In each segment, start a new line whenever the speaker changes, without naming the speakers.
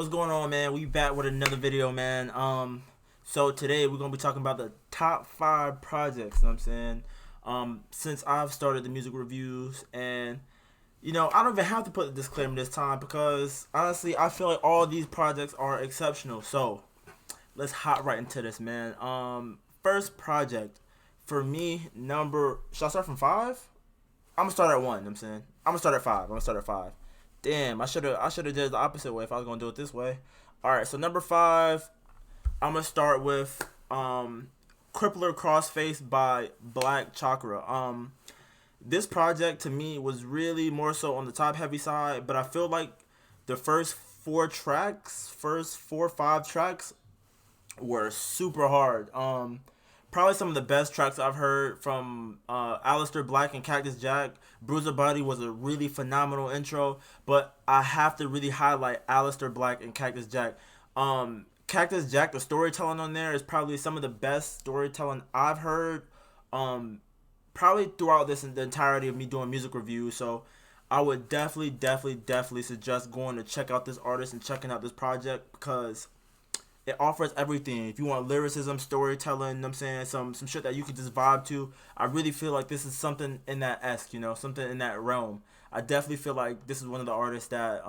What's going on, man? We back with another video, man. So today we're gonna be talking about the top 5 projects. You know what I'm saying? Since I've started the music reviews, and I don't even have to put the disclaimer this time because honestly, I feel like all these projects are exceptional. So let's hop right into this, man. First project for me, Should I start from 5? I'm gonna start at 1. You know what I'm saying, I'm gonna start at 5. Damn, I should have did it the opposite way if I was gonna do it this way. All right, so number 5, I'm gonna start with Crippler Crossface by Black Chakra. This project to me was really more so on the top heavy side, but I feel like the first 4 or 5 tracks were super hard. Probably some of the best tracks I've heard from Alistair Black and Cactus Jack. Bruiser Buddy was a really phenomenal intro, but I have to really highlight Alistair Black and Cactus Jack. Cactus Jack, the storytelling on there is probably some of the best storytelling I've heard, probably throughout the entirety of me doing music reviews. So I would definitely suggest going to check out this artist and checking out this project because it offers everything. If you want lyricism, storytelling, you know what I'm saying, some shit that you can just vibe to, I really feel like this is something in that esque, something in that realm. I definitely feel like this is one of the artists that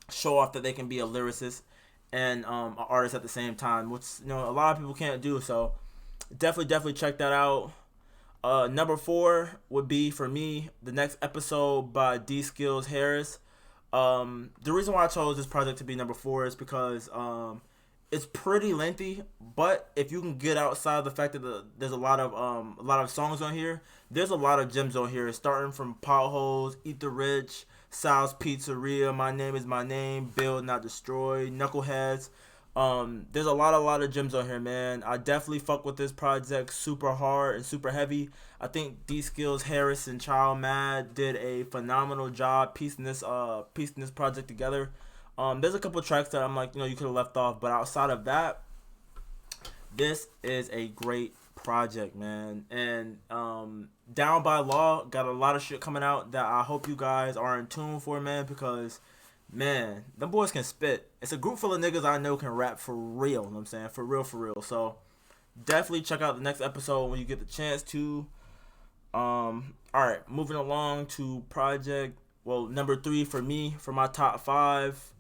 show off that they can be a lyricist and an artist at the same time, which a lot of people can't do. So definitely check that out. Number 4 would be for me the next episode by D Skills Harris. The reason why I chose this project to be number 4 is because it's pretty lengthy, but if you can get outside the fact that there's a lot of songs on here, there's a lot of gems on here, starting from Potholes, Eat the Rich, Sal's Pizzeria, My Name Is My Name, Build Not Destroy, Knuckleheads. There's a lot of gems on here, man. I definitely fuck with this project, super hard and super heavy. I think D Skills Harris and Child Mad did a phenomenal job piecing this project together. There's a couple tracks that I'm like, you could have left off, but outside of that, this is a great project, man. And Down by Law got a lot of shit coming out that I hope you guys are in tune for, man, because man, them boys can spit. It's a group full of niggas I know can rap for real, you know what I'm saying? For real. So definitely check out the next episode when you get the chance to. Alright, moving along to project, number 3 for me, for my top 5.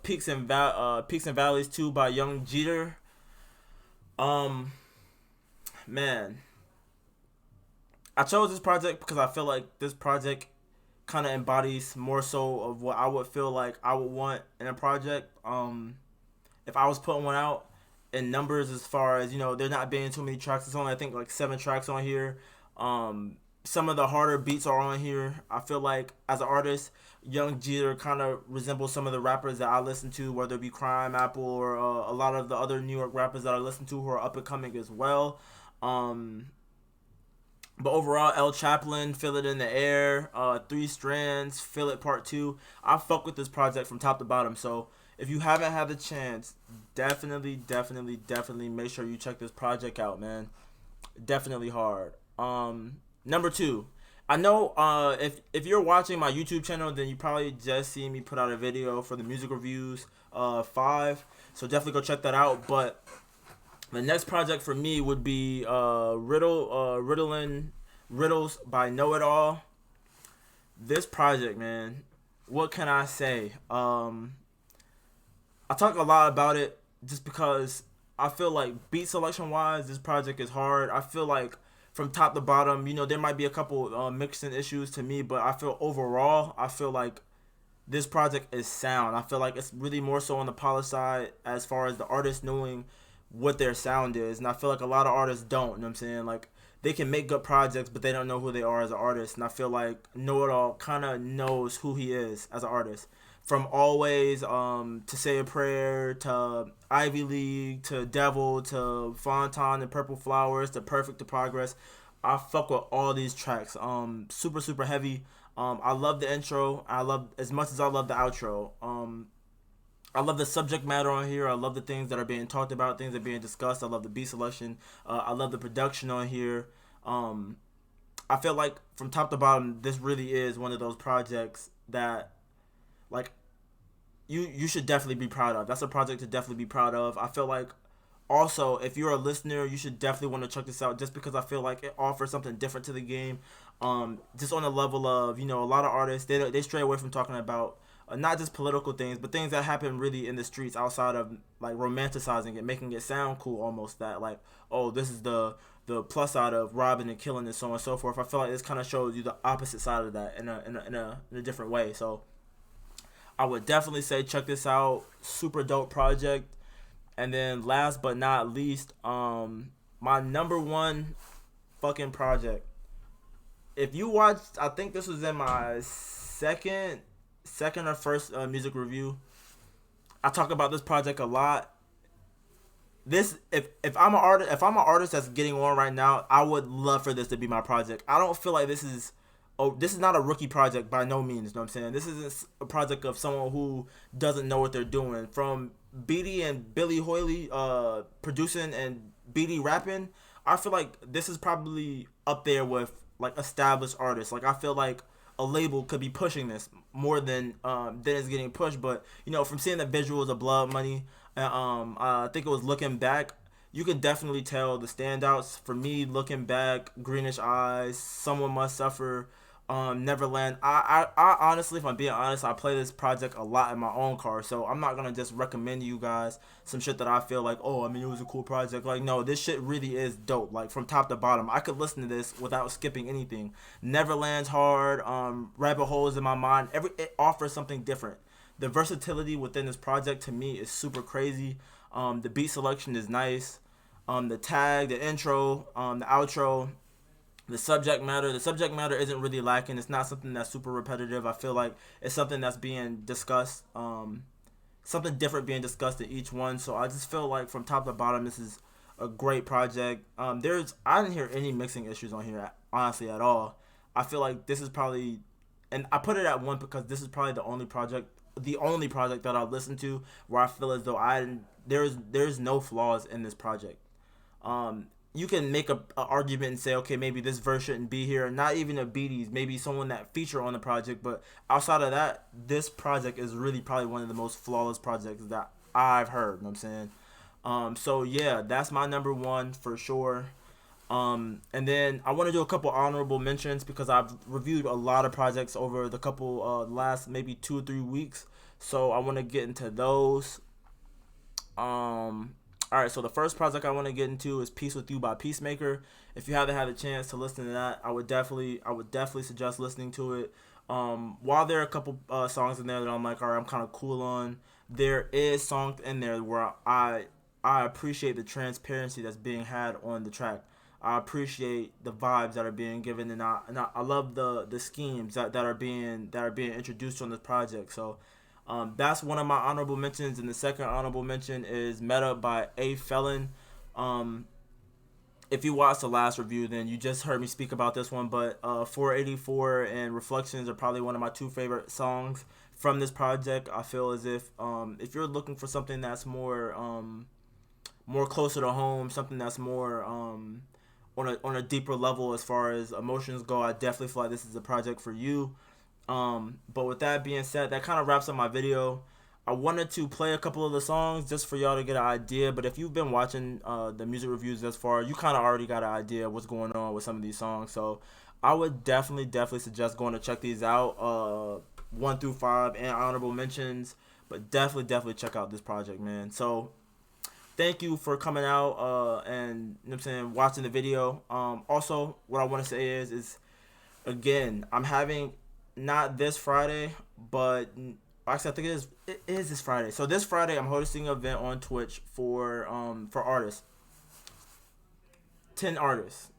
Peaks and Valleys 2 by Young Jeter. Man, I chose this project because I feel like this project kind of embodies more so of what I would feel like I would want in a project. If I was putting one out in numbers, as far as there not being too many tracks, it's only I think like 7 tracks on here. Some of the harder beats are on here. I feel like as an artist, Young Jeter kind of resembles some of the rappers that I listen to, whether it be Crime Apple or a lot of the other New York rappers that I listen to who are up and coming as well. But overall, El Chaplin, Feel It in the Air, 3 Strands, Feel It Part 2. I fuck with this project from top to bottom. So if you haven't had the chance, definitely make sure you check this project out, man. Definitely hard. Number 2. I know if you're watching my YouTube channel, then you probably just see me put out a video for the music reviews 5. So definitely go check that out. But the next project for me would be Riddling Riddles by Know It All. This project, man, what can I say? I talk a lot about it just because I feel like beat selection wise, this project is hard. I feel like from top to bottom, there might be a couple mixing issues to me, but I feel overall, I feel like this project is sound. I feel like it's really more so on the polished side as far as the artist knowing what their sound is, and I feel like a lot of artists don't, you know what I'm saying? Like, they can make good projects, but they don't know who they are as an artist, and I feel like Know It All kind of knows who he is as an artist. From Always, to Say a Prayer, to Ivy League, to Devil, to Fontaine and Purple Flowers, to Perfect to Progress, I fuck with all these tracks. Super heavy. I love the intro. I love as much as I love the outro. I love the subject matter on here. I love the things that are being talked about, things that are being discussed. I love the beat selection. I love the production on here. I feel like from top to bottom, this really is one of those projects that, like, you should definitely be proud of. That's a project to definitely be proud of. I feel like also, if you're a listener, you should definitely want to check this out just because I feel like it offers something different to the game. Just on the level of, a lot of artists, they stray away from talking about not just political things, but things that happen really in the streets outside of like romanticizing it, making it sound cool almost that like, oh, this is the plus side of robbing and killing and so on and so forth. I feel like this kind of shows you the opposite side of that in a different way. So I would definitely say check this out. Super dope project. And then last but not least, my number one fucking project. If you watched, I think this was in my second or first music review. I talk about this project a lot. This if I'm an artist that's getting on right now, I would love for this to be my project. I don't feel like this is not a rookie project by no means. You know what I'm saying? This isn't a project of someone who doesn't know what they're doing. From Beatty and Billy Hoyley producing and Beatty rapping, I feel like this is probably up there with like established artists. Like I feel like a label could be pushing this more than it's getting pushed. But from seeing the visuals of Blood Money, I think it was Looking Back. You can definitely tell the standouts. For me, Looking Back, Greenish Eyes, Someone Must Suffer, Neverland. I honestly, if I'm being honest, I play this project a lot in my own car, so I'm not gonna just recommend you guys some shit that I feel like, oh, I mean, it was a cool project. Like, no, this shit really is dope. Like from top to bottom, I could listen to this without skipping anything. Neverland's hard. Rabbit Holes in My Mind. It offers something different. The versatility within this project to me is super crazy. The beat selection is nice. The tag, the intro, the outro. The subject matter isn't really lacking. It's not something that's super repetitive. I feel like it's something that's being discussed, something different being discussed in each one. So I just feel like from top to bottom, this is a great project. I didn't hear any mixing issues on here, honestly, at all. I feel like this is probably, and I put it at one because this is probably the only project that I've listened to where I feel as though there's no flaws in this project. You can make a argument and say, okay, maybe this verse shouldn't be here. Not even a Beatties, maybe someone that feature on the project. But outside of that, this project is really probably one of the most flawless projects that I've heard. You know what I'm saying? So yeah, that's my number one for sure. And then I want to do a couple honorable mentions because I've reviewed a lot of projects over the couple last maybe 2 or 3 weeks. So I want to get into those. Alright, so the first project I want to get into is Peace With You by Peacemaker. If you haven't had a chance to listen to that, I would definitely suggest listening to it. While there are a couple songs in there that I'm like, alright, I'm kind of cool on, there is songs in there where I appreciate the transparency that's being had on the track. I appreciate the vibes that are being given, and I love the schemes that are being introduced on this project. So that's one of my honorable mentions, and the second honorable mention is Meta by A Felon. If you watched the last review, then you just heard me speak about this one, but 484 and Reflections are probably one of my 2 favorite songs from this project. I feel as if you're looking for something that's more closer to home, something that's more on a deeper level as far as emotions go, I definitely feel like this is a project for you. But with that being said, that kind of wraps up my video. I wanted to play a couple of the songs just for y'all to get an idea, but if you've been watching the music reviews thus far, you kind of already got an idea of what's going on with some of these songs. So I would definitely suggest going to check these out, 1 through 5 and honorable mentions, but definitely check out this project, man. So thank you for coming out and, you know what I'm saying, watching the video. Also, what I want to say is again, I'm having, not this Friday, but actually I think it is this Friday. So this Friday I'm hosting an event on Twitch for artists. 10 artists.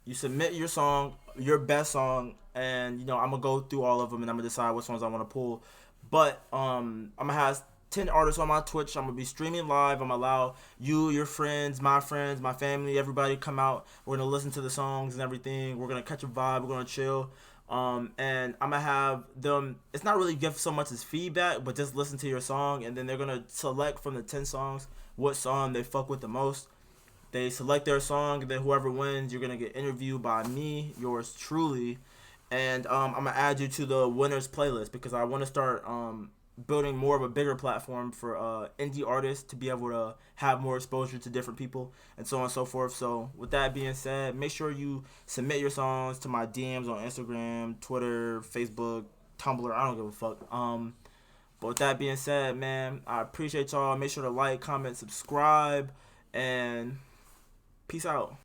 You submit your song, your best song, and I'm gonna go through all of them and I'm gonna decide what songs I want to pull. But I'm gonna have 10 artists on my Twitch. I'm gonna be streaming live. I'm gonna allow you, your friends, my family, everybody come out. We're gonna listen to the songs and everything. We're gonna catch a vibe. We're gonna chill. And I'm gonna have them, it's not really give so much as feedback, but just listen to your song, and then they're gonna select from the 10 songs what song they fuck with the most. They select their song, and then whoever wins, you're gonna get interviewed by me, yours truly, and I'm gonna add you to the winners playlist because I want to start building more of a bigger platform for indie artists to be able to have more exposure to different people and so on and so forth. So with that being said, make sure you submit your songs to my DMs on Instagram, Twitter, Facebook, Tumblr. I don't give a fuck. But with that being said, man, I appreciate y'all. Make sure to like, comment, subscribe, and peace out.